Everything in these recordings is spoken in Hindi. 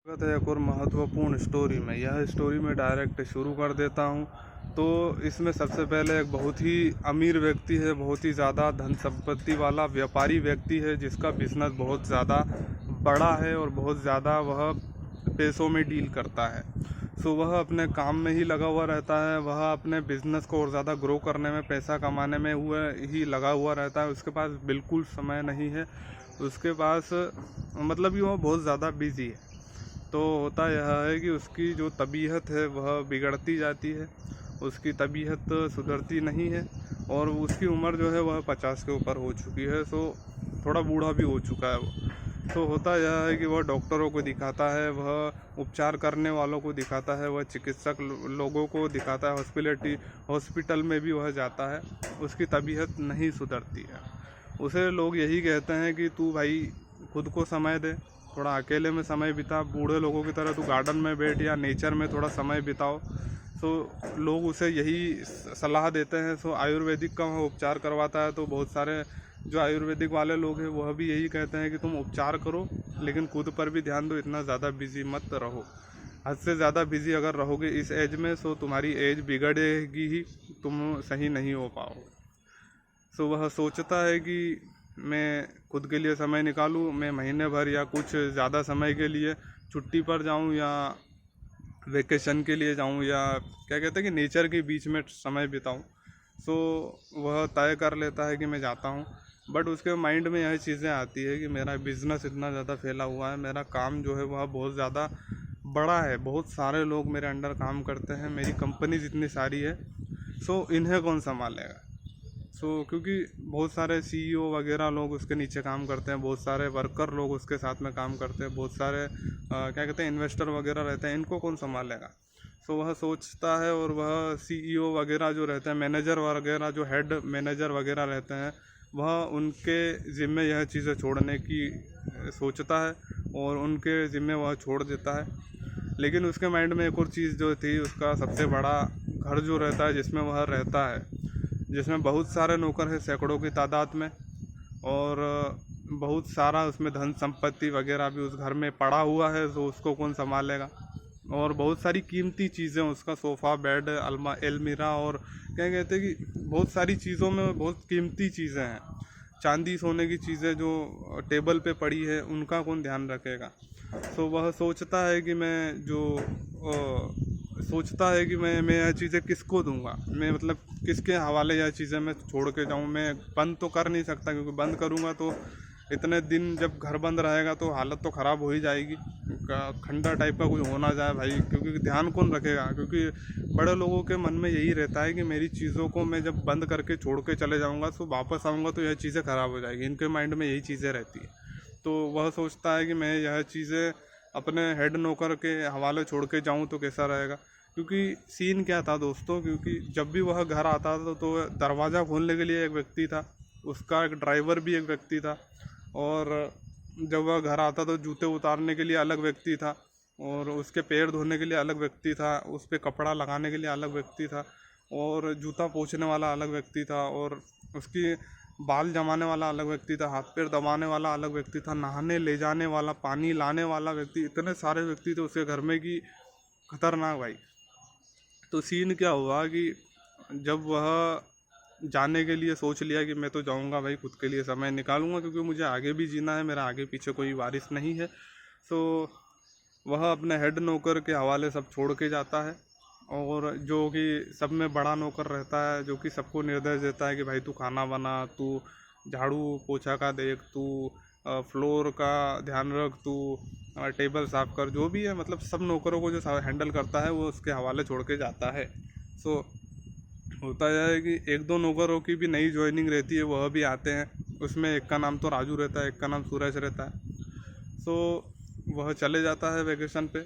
स्वागत है एक और महत्वपूर्ण स्टोरी में। यह स्टोरी मैं डायरेक्ट शुरू कर देता हूँ। तो इसमें सबसे पहले एक बहुत ही अमीर व्यक्ति है, बहुत ही ज़्यादा धन संपत्ति वाला व्यापारी व्यक्ति है, जिसका बिजनेस बहुत ज़्यादा बड़ा है और बहुत ज़्यादा वह पैसों में डील करता है। सो वह अपने काम में ही लगा हुआ रहता है, वह अपने बिजनेस को और ज़्यादा ग्रो करने में, पैसा कमाने में हुआ ही लगा हुआ रहता है। उसके पास बिल्कुल समय नहीं है, उसके पास मतलब कि वह बहुत ज़्यादा बिजी है। तो होता यह है कि उसकी जो तबीयत है वह बिगड़ती जाती है, उसकी तबीयत सुधरती नहीं है और उसकी उम्र जो है वह 50 के ऊपर हो चुकी है। सो थोड़ा बूढ़ा भी हो चुका है वो। तो होता यह है कि वह डॉक्टरों को दिखाता है, वह उपचार करने वालों को दिखाता है, वह चिकित्सक लोगों को दिखाता है, हॉस्पिटल में भी वह जाता है, उसकी तबीयत नहीं सुधरती है। उसे लोग यही कहते हैं कि तू भाई खुद को समय दे, थोड़ा अकेले में समय बिता, बूढ़े लोगों की तरह तू गार्डन में बैठ या नेचर में थोड़ा समय बिताओ। सो लोग उसे यही सलाह देते हैं। सो आयुर्वेदिक का वह उपचार करवाता है। तो बहुत सारे जो आयुर्वेदिक वाले लोग हैं वह भी यही कहते हैं कि तुम उपचार करो, लेकिन खुद पर भी ध्यान दो, इतना ज़्यादा बिजी मत रहो। हद से ज़्यादा बिजी अगर रहोगे इस एज में, सो तुम्हारी एज बिगड़ेगी ही, तुम सही नहीं हो पाओगे। सो वह सोचता है कि मैं खुद के लिए समय निकालूं, मैं महीने भर या कुछ ज़्यादा समय के लिए छुट्टी पर जाऊं या वेकेशन के लिए जाऊं या क्या कहते हैं कि नेचर के बीच में समय बिताऊं। सो वह तय कर लेता है कि मैं जाता हूं। बट उसके माइंड में यह चीज़ें आती है कि मेरा बिज़नेस इतना ज़्यादा फैला हुआ है, मेरा काम जो है वह बहुत ज़्यादा बड़ा है, बहुत सारे लोग मेरे अंडर काम करते हैं, मेरी कंपनी जितनी सारी है। सो इन्हें कौन संभालेगा। क्योंकि बहुत सारे सीईओ वगैरह लोग उसके नीचे काम करते हैं, बहुत सारे वर्कर लोग उसके साथ में काम करते हैं, बहुत सारे क्या कहते हैं इन्वेस्टर वगैरह रहते हैं, इनको कौन संभालेगा। वह सोचता है और वह सीईओ वगैरह जो रहते हैं, मैनेजर वगैरह जो हेड मैनेजर वगैरह रहते हैं, वह उनके ज़िम्मे यह चीज़ें छोड़ने की सोचता है और उनके ज़िम्मे वह छोड़ देता है। लेकिन उसके माइंड में एक और चीज़ जो थी, उसका सबसे बड़ा घर जो रहता है जिसमें वह रहता है, जिसमें बहुत सारे नौकर हैं सैकड़ों की तादाद में, और बहुत सारा उसमें धन संपत्ति वगैरह भी उस घर में पड़ा हुआ है। तो उसको कौन संभालेगा। और बहुत सारी कीमती चीज़ें, उसका सोफ़ा, बेड, अलमीरा और क्या कहते हैं कि बहुत सारी चीज़ों में बहुत कीमती चीज़ें हैं, चांदी सोने की चीज़ें जो टेबल पे पड़ी है, उनका कौन ध्यान रखेगा। वह सोचता है कि मैं यह चीज़ें किसको दूंगा, मैं मतलब किसके हवाले यह चीज़ें मैं छोड़ के जाऊं। मैं बंद तो कर नहीं सकता, क्योंकि बंद करूंगा तो इतने दिन जब घर बंद रहेगा तो हालत तो ख़राब हो ही जाएगी, खंडा टाइप का कुछ होना जाए भाई, क्योंकि ध्यान कौन रखेगा। क्योंकि बड़े लोगों के मन में यही रहता है कि मेरी चीज़ों को मैं जब बंद करके छोड़ के चले जाऊँगा तो वापस आऊँगा तो यह चीज़ें ख़राब हो जाएगी, इनके माइंड में यही चीज़ें रहती है। तो वह सोचता है कि मैं यह चीज़ें अपने हेड नौकर के हवाले छोड़ के जाऊँ तो कैसा रहेगा। क्योंकि सीन क्या था दोस्तों, क्योंकि जब भी वह घर आता था तो दरवाज़ा खोलने के लिए एक व्यक्ति था, उसका एक ड्राइवर भी एक व्यक्ति था, और जब वह घर आता तो जूते उतारने के लिए अलग व्यक्ति था, और उसके पैर धोने के लिए अलग व्यक्ति था, उस पर कपड़ा लगाने के लिए अलग व्यक्ति था, और जूता पोंछने वाला अलग व्यक्ति था, और उसकी बाल जमाने वाला अलग व्यक्ति था, हाथ पैर दबाने वाला अलग व्यक्ति था, नहाने ले जाने वाला, पानी लाने वाला व्यक्ति, इतने सारे व्यक्ति थे उसके घर में कि खतरनाक भाई। तो सीन क्या हुआ कि जब वह जाने के लिए सोच लिया कि मैं तो जाऊंगा भाई, खुद के लिए समय निकालूंगा, क्योंकि मुझे आगे भी जीना है, मेरा आगे पीछे कोई वारिस नहीं है। तो वह अपने हेड नौकर के हवाले सब छोड़ के जाता है, और जो कि सब में बड़ा नौकर रहता है, जो कि सबको निर्देश देता है कि भाई तू खाना बना, तू झाड़ू पोछा का देख, तू फ्लोर का ध्यान रख, तू टेबल साफ कर, जो भी है, मतलब सब नौकरों को जो हैंडल करता है वो उसके हवाले छोड़ के जाता है। होता यह है कि एक दो नौकरों की भी नई ज्वाइनिंग रहती है, वह भी आते हैं। उसमें एक का नाम तो राजू रहता है, एक का नाम सूरज रहता है। वह चले जाता है वेकेशन पे,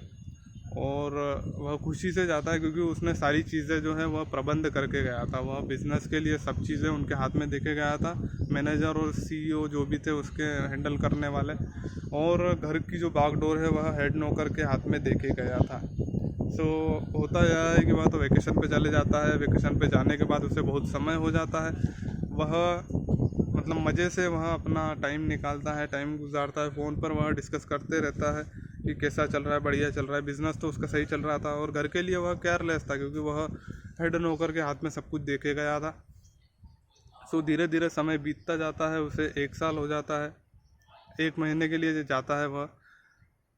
और वह खुशी से जाता है, क्योंकि उसने सारी चीज़ें जो है वह प्रबंध करके गया था, वह बिज़नेस के लिए सब चीज़ें उनके हाथ में देके गया था, मैनेजर और सीईओ जो भी थे उसके हैंडल करने वाले, और घर की जो बागडोर है वह हेड नौकर के हाथ में देके गया था। होता यह है कि वह तो वेकेशन पे चले जाता है, वेकेशन पे जाने के बाद उसे बहुत समय हो जाता है, वह मतलब मज़े से वह अपना टाइम निकालता है, टाइम गुजारता है, फ़ोन पर वह डिस्कस करते रहता है कि कैसा चल रहा है, बढ़िया चल रहा है। बिजनेस तो उसका सही चल रहा था और घर के लिए वह केयरलेस था, क्योंकि वह हेड नौकर के हाथ में सब कुछ देके गया था। सो धीरे धीरे समय बीतता जाता है, उसे 1 साल हो जाता है। 1 महीने के लिए जो जाता है वह,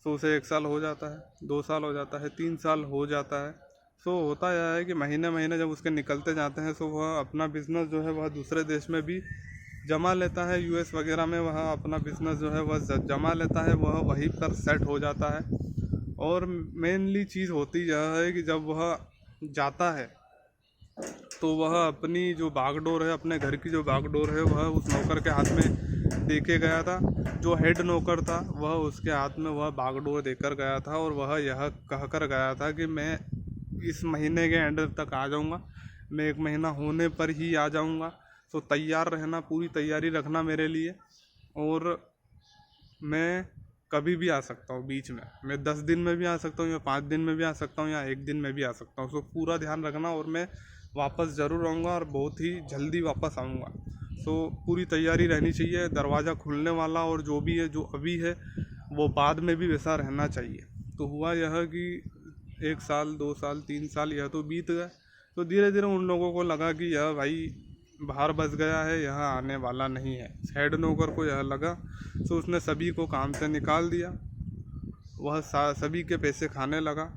तो उसे 1 साल हो जाता है, 2 साल हो जाता है, 3 साल हो जाता है। सो होता यह है कि महीने महीने जब उसके निकलते जाते हैं, सो वह अपना बिजनेस जो है वह दूसरे देश में भी जमा लेता है। यूएस वगैरह में वह अपना बिजनेस जो है वह जमा लेता है, वह वहीं पर सेट हो जाता है। और मेनली चीज़ होती यह है कि जब वह जाता है तो वह अपनी जो बागडोर है, अपने घर की जो बागडोर है, वह उस नौकर के हाथ में देके गया था। जो हेड नौकर था वह उसके हाथ में वह बागडोर देकर गया था, और वह यह कहकर गया था कि मैं इस महीने के एंड तक आ जाऊंगा, मैं 1 महीना होने पर ही आ जाऊंगा। तो तैयार रहना, पूरी तैयारी रखना मेरे लिए, और मैं कभी भी आ सकता हूँ बीच में। मैं 10 दिन में भी आ सकता हूँ, या 5 दिन में भी आ सकता हूँ, या 1 दिन में भी आ सकता हूँ। तो पूरा ध्यान रखना, और मैं वापस ज़रूर आऊँगा, और बहुत ही जल्दी वापस आऊँगा। तो पूरी तैयारी रहनी चाहिए। दरवाज़ा खुलने वाला और जो भी है, जो अभी है, वो बाद में भी वैसा रहना चाहिए। तो हुआ यह कि 1 साल, 2 साल, 3 साल यह तो बीत गए। तो धीरे धीरे उन लोगों को लगा कि यह भाई बाहर बस गया है, यहाँ आने वाला नहीं है। हेड नौकर को यह लगा, तो उसने सभी को काम से निकाल दिया। वह सभी के पैसे खाने लगा,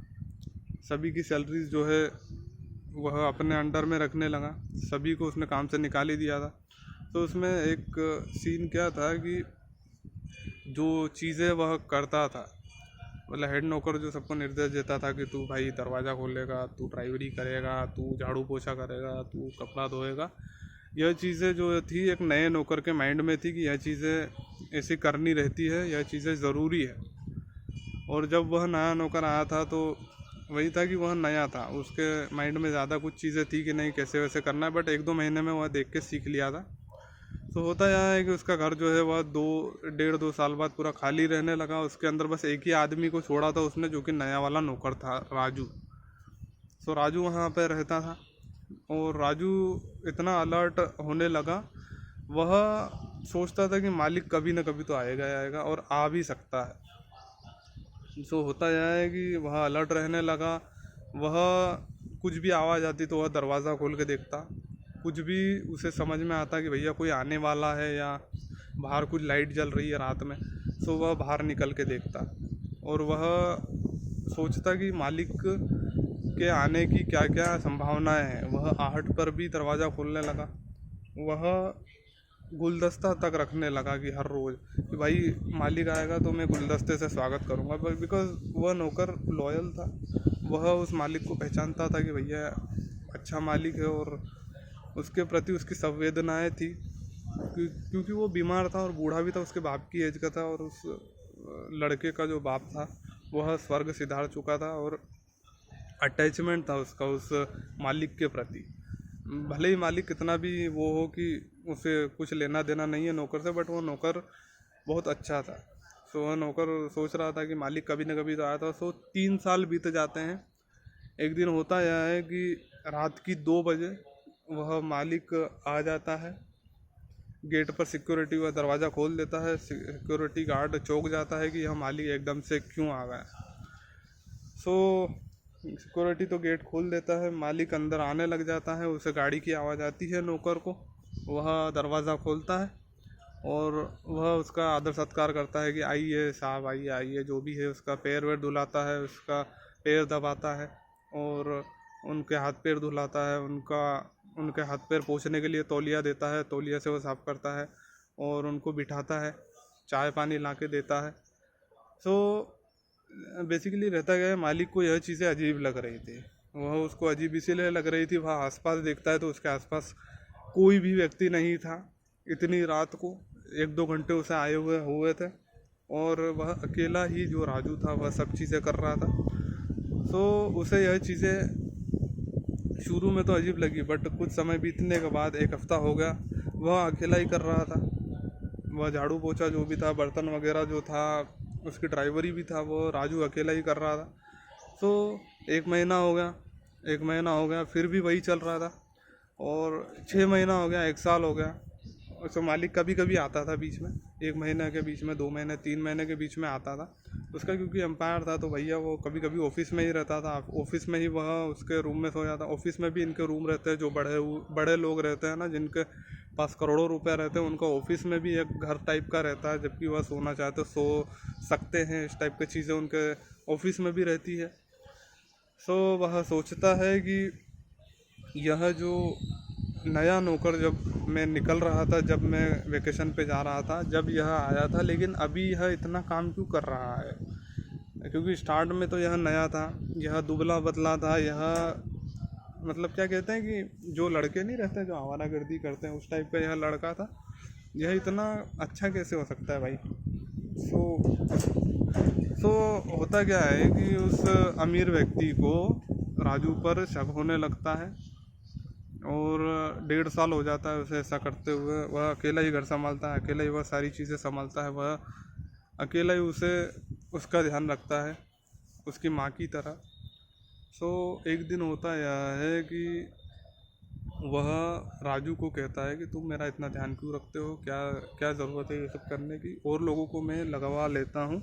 सभी की सैलरीज जो है वह अपने अंडर में रखने लगा। सभी को उसने काम से निकाल ही दिया था। तो उसमें एक सीन क्या था कि जो चीज़ें वह करता था, मतलब हेड नौकर जो सबको निर्देश देता था कि तू भाई दरवाज़ा खोलेगा, तू ड्राइवरी करेगा, तू झाड़ू पोछा करेगा, तू कपड़ा धोएगा, यह चीज़ें जो थी एक नए नौकर के माइंड में थी कि यह चीज़ें ऐसी करनी रहती है, यह चीज़ें ज़रूरी है। और जब वह नया नौकर आया था तो वही था कि वह नया था, उसके माइंड में ज़्यादा कुछ चीज़ें थी कि नहीं कैसे वैसे करना है, बट 1-2 महीने में वह देख के सीख लिया था। तो होता यह है कि उसका घर जो है वह 1.5-2 साल बाद पूरा खाली रहने लगा। उसके अंदर बस एक ही आदमी को छोड़ा था उसने, जो कि नया वाला नौकर था, राजू। तो राजू वहाँ पर रहता था, और राजू इतना अलर्ट होने लगा, वह सोचता था कि मालिक कभी ना कभी तो आएगा ही आएगा, और आ भी सकता है। सो होता यह है कि वह अलर्ट रहने लगा। वह कुछ भी आवाज़ आती तो वह दरवाज़ा खोल के देखता। कुछ भी उसे समझ में आता कि भैया कोई आने वाला है, या बाहर कुछ लाइट जल रही है रात में, सो वह बाहर निकल के देखता, और वह सोचता कि मालिक के आने की क्या क्या संभावनाएं हैं। वह आहट पर भी दरवाज़ा खोलने लगा। वह गुलदस्ता तक रखने लगा कि हर रोज़ कि भाई मालिक आएगा तो मैं गुलदस्ते से स्वागत करूँगा, बिकॉज़ वह नौकर लॉयल था। वह उस मालिक को पहचानता था कि भैया अच्छा मालिक है, और उसके प्रति उसकी संवेदनाएं थी, क्योंकि वो बीमार था और बूढ़ा भी था, उसके बाप की एज का था, और उस लड़के का जो बाप था वह स्वर्ग सिधार चुका था, और अटैचमेंट था उसका उस मालिक के प्रति। भले ही मालिक कितना भी वो हो कि उसे कुछ लेना देना नहीं है नौकर से, बट वो नौकर बहुत अच्छा था। सो वह नौकर सोच रहा था कि मालिक कभी ना कभी तो आया था। सो 3 साल बीत जाते हैं। एक दिन होता यह है कि रात की 2 बजे वह मालिक आ जाता है। गेट पर सिक्योरिटी वह दरवाज़ा खोल देता है। सिक्योरिटी गार्ड चौंक जाता है कि यह मालिक एकदम से क्यों आ गया। सो सिक्योरिटी तो गेट खोल देता है, मालिक अंदर आने लग जाता है। उसे गाड़ी की आवाज़ आती है नौकर को, वह दरवाज़ा खोलता है, और वह उसका आदर सत्कार करता है कि आइए साहब, आइए आइए, जो भी है। उसका पैर वैर धुलाता है, उसका पैर दबाता है, और उनके हाथ पैर धुलाता है। उनके हाथ पैर पोंछने के लिए तौलिया देता है, तौलिया से वो साफ़ करता है, और उनको बिठाता है, चाय पानी ला के देता है। सो बेसिकली रहता गया, मालिक को यह चीज़ें अजीब लग रही थी। वह उसको अजीब इसीलिए लग रही थी, वह आसपास देखता है तो उसके आसपास कोई भी व्यक्ति नहीं था। इतनी रात को 1-2 घंटे उसे आए हुए थे, और वह अकेला ही जो राजू था वह सब चीज़ें कर रहा था। सो उसे यह चीज़ें शुरू में तो अजीब लगी, बट कुछ समय बीतने के बाद, 1 हफ्ता हो गया, वह अकेला ही कर रहा था। वह झाड़ू पोछा जो भी था, बर्तन वगैरह जो था, उसकी ड्राइवरी भी था, वो राजू अकेला ही कर रहा था। तो 1 महीना हो गया, 1 महीना हो गया, फिर भी वही चल रहा था, और 6 महीना हो गया, 1 साल हो गया, सो मालिक कभी कभी आता था बीच में, 1 महीने के बीच में, 2 महीने 3 महीने के बीच में आता था उसका, क्योंकि एम्पायर था तो भैया वो कभी कभी ऑफिस में ही रहता था, ऑफिस में ही वह उसके रूम में सो जाता। ऑफिस में भी इनके रूम रहते हैं, जो बड़े लोग रहते हैं ना, जिनके पास करोड़ों रुपए रहते हैं, उनका ऑफिस में भी एक घर टाइप का रहता है, जबकि वह सोना चाहते सो सकते हैं। इस टाइप की चीज़ें उनके ऑफिस में भी रहती है। सो वह सोचता है कि यह जो नया नौकर, जब मैं निकल रहा था, जब मैं वेकेशन पे जा रहा था, जब यह आया था, लेकिन अभी यह इतना काम क्यों कर रहा है? क्योंकि स्टार्ट में तो यह नया था, यह दुबला पतला था, यह मतलब क्या कहते हैं कि जो लड़के नहीं रहते जो आवारागर्दी करते हैं, उस टाइप का यह लड़का था। यह इतना अच्छा कैसे हो सकता है भाई? सो सो होता क्या है कि उस अमीर व्यक्ति को राजू पर शक होने लगता है, और 1.5 साल हो जाता है उसे ऐसा करते हुए। वह अकेला ही घर संभालता है, अकेला ही वह सारी चीज़ें संभालता है, वह अकेला ही उसे उसका ध्यान रखता है, उसकी माँ की तरह। सो एक दिन होता यह है कि वह राजू को कहता है कि तुम मेरा इतना ध्यान क्यों रखते हो, क्या क्या ज़रूरत है ये सब करने की, और लोगों को मैं लगवा लेता हूँ,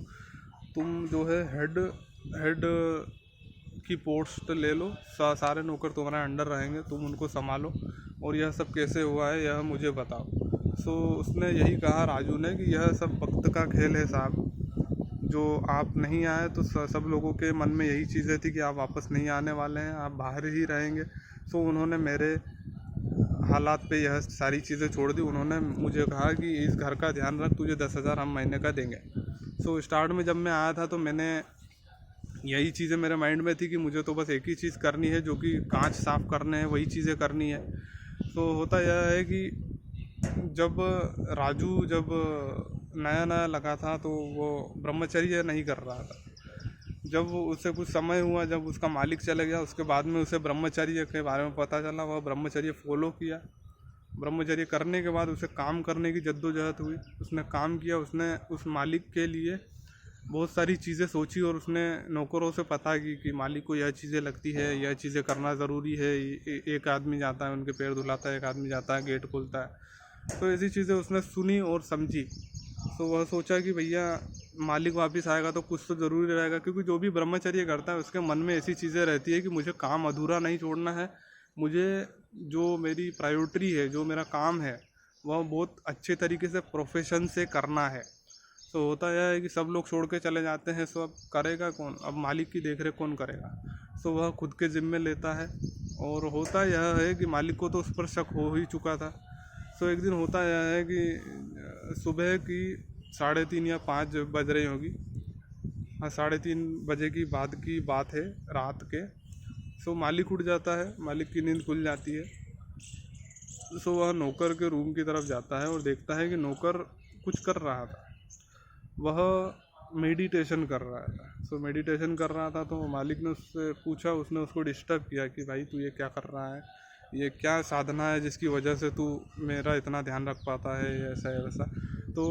तुम जो है हेड हेड की पोस्ट ले लो, सारे नौकर तुम्हारे अंडर रहेंगे, तुम उनको संभालो, और यह सब कैसे हुआ है यह मुझे बताओ। सो उसने यही कहा राजू ने कि यह सब वक्त का खेल है साहब, जो आप नहीं आए तो सब लोगों के मन में यही चीज़ें थी कि आप वापस नहीं आने वाले हैं, आप बाहर ही रहेंगे। सो उन्होंने मेरे हालात पे यह सारी चीज़ें छोड़ दी। उन्होंने मुझे कहा कि इस घर का ध्यान रख, तुझे 10,000 हम महीने का देंगे। सो स्टार्ट में जब मैं आया था तो मैंने यही चीज़ें मेरे माइंड में थी कि मुझे तो बस एक ही चीज़ करनी है, जो कि कांच साफ़ करने हैं, वही चीज़ें करनी है। तो होता यह है कि जब राजू जब नया नया लगा था तो वो ब्रह्मचर्य नहीं कर रहा था। जब उसे कुछ समय हुआ, जब उसका मालिक चले गया, उसके बाद में उसे ब्रह्मचर्य के बारे में पता चला, वह ब्रह्मचर्य फॉलो किया। ब्रह्मचर्य करने के बाद उसे काम करने की जद्दोजहद हुई, उसने काम किया, उसने उस मालिक के लिए बहुत सारी चीज़ें सोची, और उसने नौकरों से पता की कि मालिक को यह चीज़ें लगती है, यह चीज़ें करना ज़रूरी है। एक आदमी जाता है उनके पैर धुलाता है, एक आदमी जाता है गेट खोलता है। तो ऐसी चीज़ें उसने सुनी और समझी। तो वह सोचा कि भैया मालिक वापस आएगा तो कुछ तो ज़रूरी रहेगा, क्योंकि जो भी ब्रह्मचर्य करता है उसके मन में ऐसी चीज़ें रहती है कि मुझे काम अधूरा नहीं छोड़ना है, मुझे जो मेरी प्रायोरिटी है, जो मेरा काम है, वह बहुत अच्छे तरीके से प्रोफेशन से करना है। तो होता यह है कि सब लोग छोड़ के चले जाते हैं, सो अब करेगा कौन? अब मालिक की देख रेख कौन करेगा? सो वह खुद के ज़िम्मे लेता है, और होता यह है कि मालिक को तो उस पर शक हो ही चुका था। सो एक दिन होता यह है कि सुबह की 3:30 या 5 बज रही होगी, हाँ 3:30 बजे की बाद की बात है, रात के। सो मालिक उठ जाता है, मालिक की नींद खुल जाती है। सो वह नौकर के रूम की तरफ जाता है और देखता है कि नौकर कुछ कर रहा था, वह मेडिटेशन कर रहा था। सो मेडिटेशन कर रहा था तो मालिक ने उससे पूछा, उसने उसको डिस्टर्ब किया कि भाई तू ये क्या कर रहा है, ये क्या साधना है जिसकी वजह से तू मेरा इतना ध्यान रख पाता है, ऐसा है वैसा। तो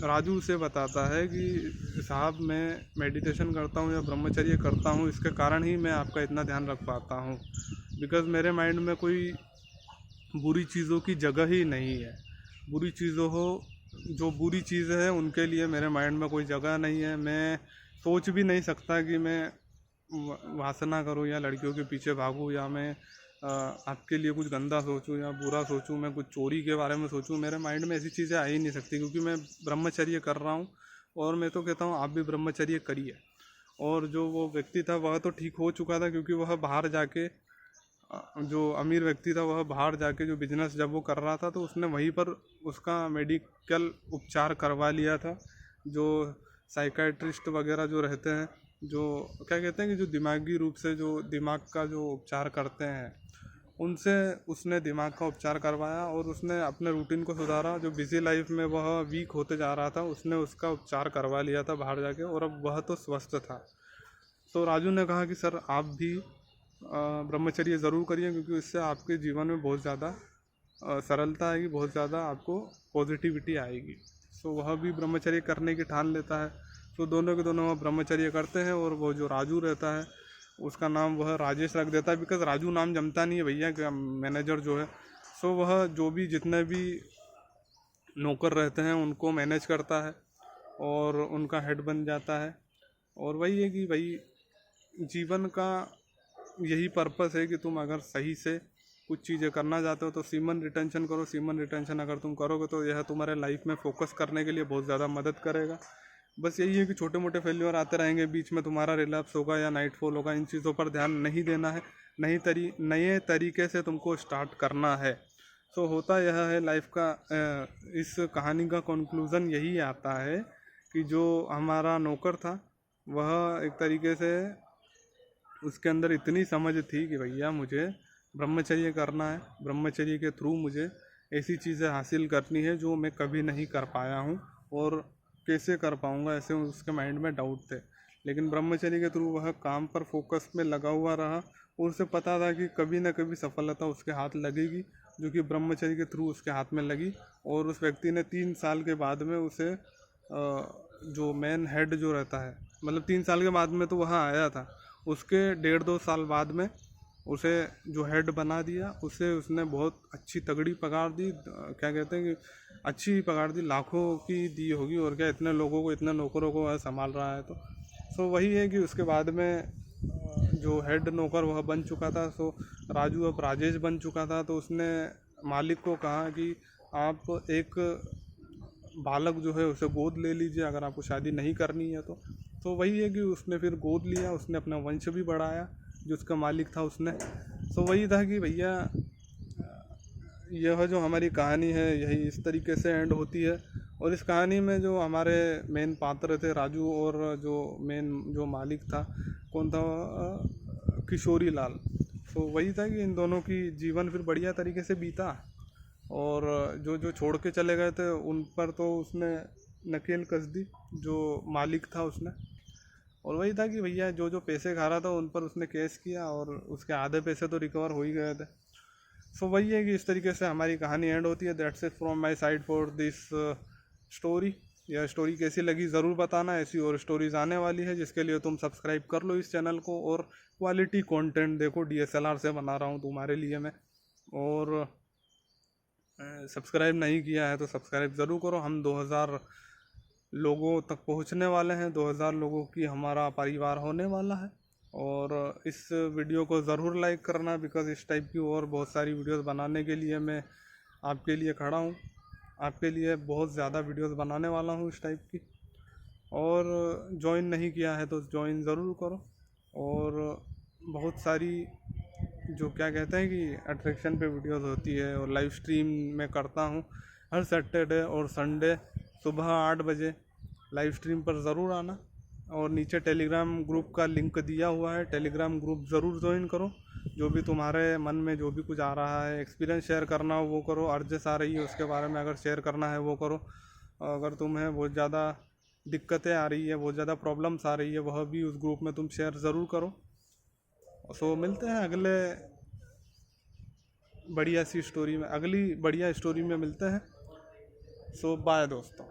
राजू उसे बताता है कि साहब मैं मेडिटेशन करता हूँ या ब्रह्मचर्य करता हूँ, इसके कारण ही मैं आपका इतना ध्यान रख पाता हूँ, बिकॉज़ मेरे माइंड में कोई बुरी चीज़ों की जगह ही नहीं है। बुरी चीज़ों हो, जो बुरी चीज़ें हैं उनके लिए मेरे माइंड में कोई जगह नहीं है। मैं सोच भी नहीं सकता कि मैं वासना करूं या लड़कियों के पीछे भागूं, या मैं आपके लिए कुछ गंदा सोचूं या बुरा सोचूं, मैं कुछ चोरी के बारे में सोचूं। मेरे माइंड में ऐसी चीज़ें आ ही नहीं सकती, क्योंकि मैं ब्रह्मचर्य कर रहा हूं। और मैं तो कहता हूं आप भी ब्रह्मचर्य करिए। और जो वो व्यक्ति था वह तो ठीक हो चुका था, क्योंकि वह बाहर जाके जो अमीर व्यक्ति था वह बाहर जाके जो बिजनेस जब वो कर रहा था, तो उसने वहीं पर उसका मेडिकल उपचार करवा लिया था। जो साइकाइट्रिस्ट वगैरह जो रहते हैं, जो क्या कहते हैं कि जो दिमागी रूप से जो दिमाग का जो उपचार करते हैं, उनसे उसने दिमाग का उपचार करवाया, और उसने अपने रूटीन को सुधारा। जो बिजी लाइफ में वह वीक होते जा रहा था, उसने उसका उपचार करवा लिया था बाहर जाके, और अब वह तो स्वस्थ था। तो राजू ने कहा कि सर आप भी ब्रह्मचर्य ज़रूर करिए, क्योंकि इससे आपके जीवन में बहुत ज़्यादा सरलता आएगी, बहुत ज़्यादा आपको पॉजिटिविटी आएगी। सो वह भी ब्रह्मचर्य करने की ठान लेता है। तो दोनों के दोनों वह ब्रह्मचर्य करते हैं, और वो जो राजू रहता है उसका नाम वह राजेश रख देता है, बिकॉज़ राजू नाम जमता नहीं है भैया, मैनेजर जो है। सो वह जो भी जितने भी नौकर रहते हैं उनको मैनेज करता है और उनका हेड बन जाता है। और वही है कि भाई जीवन का यही पर्पस है कि तुम अगर सही से कुछ चीज़ें करना चाहते हो तो सीमन रिटेंशन करो। सीमन रिटेंशन अगर तुम करोगे तो यह तुम्हारे लाइफ में फोकस करने के लिए बहुत ज़्यादा मदद करेगा। बस यही है कि छोटे मोटे फेल्योर आते रहेंगे, बीच में तुम्हारा रिलैप्स होगा या नाइटफॉल होगा, इन चीज़ों पर ध्यान नहीं देना है। नए तरीके से तुमको स्टार्ट करना है। सो होता यह है लाइफ का, इस कहानी का कंक्लूज़न यही आता है कि जो हमारा नौकर था वह एक तरीके से उसके अंदर इतनी समझ थी कि भैया मुझे ब्रह्मचर्य करना है, ब्रह्मचर्य के थ्रू मुझे ऐसी चीज़ें हासिल करनी है जो मैं कभी नहीं कर पाया हूँ और कैसे कर पाऊँगा, ऐसे उसके माइंड में डाउट थे। लेकिन ब्रह्मचर्य के थ्रू वह काम पर फोकस में लगा हुआ रहा और उसे पता था कि कभी ना कभी सफलता उसके हाथ लगेगी, जो कि ब्रह्मचर्य के थ्रू उसके हाथ में लगी। और उस व्यक्ति ने 3 साल के बाद में उसे जो मेन हेड जो रहता है, मतलब 3 साल के बाद में तो वहाँ आया था, उसके 1.5-2 साल बाद में उसे जो हेड बना दिया। उसे उसने बहुत अच्छी तगड़ी पगार दी, क्या कहते हैं कि अच्छी पगार दी, लाखों की दी होगी और क्या, इतने लोगों को, इतने नौकरों को वह संभाल रहा है। तो सो वही है कि उसके बाद में जो हेड नौकर वह बन चुका था, सो राजू अब राजेश बन चुका था। तो उसने मालिक को कहा कि आप एक बालक जो है उसे गोद ले लीजिए अगर आपको शादी नहीं करनी है तो वही है कि उसने फिर गोद लिया, उसने अपना वंश भी बढ़ाया जो उसका मालिक था उसने। सो वही था कि भैया यह जो हमारी कहानी है यही इस तरीके से एंड होती है। और इस कहानी में जो हमारे मेन पात्र थे राजू, और जो मेन जो मालिक था कौन था, किशोरी लाल। तो वही था कि इन दोनों की जीवन फिर बढ़िया तरीके से बीता। और जो जो छोड़ के चले गए थे उन पर तो उसने नकेल कस दी, जो मालिक था उसने। और वही था कि भैया जो जो पैसे खा रहा था उन पर उसने केस किया और उसके आधे पैसे तो रिकवर हो ही गए थे। सो वही है कि इस तरीके से हमारी कहानी एंड होती है। That's it from my side for this story. यह स्टोरी कैसी लगी ज़रूर बताना। ऐसी और स्टोरीज आने वाली है जिसके लिए तुम सब्सक्राइब कर लो इस चैनल को, और क्वालिटी कंटेंट देखो, DSLR से बना रहा हूँ तुम्हारे लिए मैं। और सब्सक्राइब नहीं किया है तो सब्सक्राइब ज़रूर करो। हम 2000 लोगों तक पहुंचने वाले हैं, 2000 लोगों की हमारा परिवार होने वाला है। और इस वीडियो को ज़रूर लाइक करना, बिकॉज़ इस टाइप की और बहुत सारी वीडियोस बनाने के लिए मैं आपके लिए खड़ा हूँ। आपके लिए बहुत ज़्यादा वीडियोस बनाने वाला हूँ इस टाइप की। और ज्वाइन नहीं किया है तो ज्वाइन ज़रूर करो। और बहुत सारी जो क्या कहते हैं कि अट्रैक्शन पे वीडियोस होती है और लाइव स्ट्रीम मैं करता हूँ हर सैटरडे और संडे सुबह 8 बजे। लाइव स्ट्रीम पर ज़रूर आना। और नीचे टेलीग्राम ग्रुप का लिंक दिया हुआ है, टेलीग्राम ग्रुप ज़रूर ज्वाइन करो। जो भी तुम्हारे मन में जो भी कुछ आ रहा है, एक्सपीरियंस शेयर करना हो वो करो, अर्जेस आ रही है उसके बारे में अगर शेयर करना है वो करो। अगर तुम्हें बहुत ज़्यादा दिक्कतें आ रही है, बहुत ज़्यादा प्रॉब्लम्स आ रही है, वह भी उस ग्रुप में तुम शेयर ज़रूर करो। सो मिलते हैं अगली बढ़िया स्टोरी में मिलते हैं। सो बाय दोस्तों।